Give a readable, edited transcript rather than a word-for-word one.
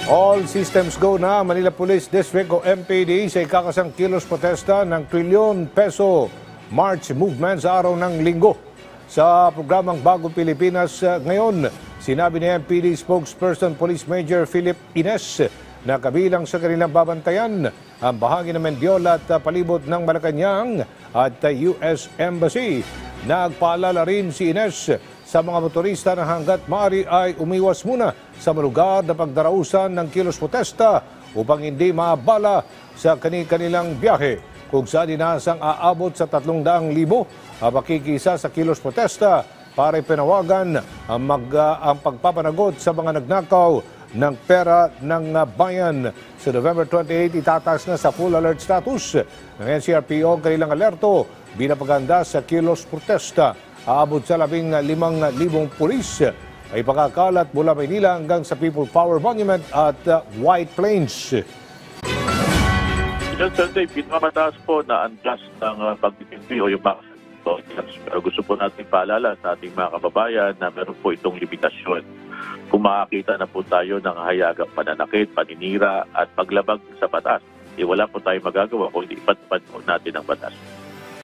All systems go na Manila Police District o MPD sa ikakasang kilos protesta ng trilyon peso March movement sa araw ng linggo. Sa programang Bagong Pilipinas ngayon, sinabi ni MPD spokesperson Police Major Philip Ines na kabilang sa kanilang babantayan ang bahagi ng Mendiola at palibot ng Malacanang at US Embassy. Nagpaalala rin si Ines sa mga motorista na hanggat maaari ay umiwas muna sa malugar na pagdarausan ng kilos protesta upang hindi maabala sa kanilang biyahe. Kung saan inasang aabot sa 300,000 ang makikisa sa kilos protesta para ipinawagan ang pagpapanagot sa mga nagnakaw ng pera ng bayan. Sa November 28, itataas na sa full alert status ng NCRPO ang kanilang alerto binapaganda sa kilos protesta. Aabot sa 15,000 pulis ay pakakalat mula Maynila hanggang sa People Power Monument at White Plains. Yung Sunday, pinakamataas po na unjust ng pagtitindi o yung maximum. Pero gusto po natin paalala sa ating mga kababayan na meron po itong limitasyon. Kung makakita na po tayo ng hayagang pananakit, paninira at paglabag sa batas, wala po tayong magagawa kung hindi ipatupad po natin ang batas.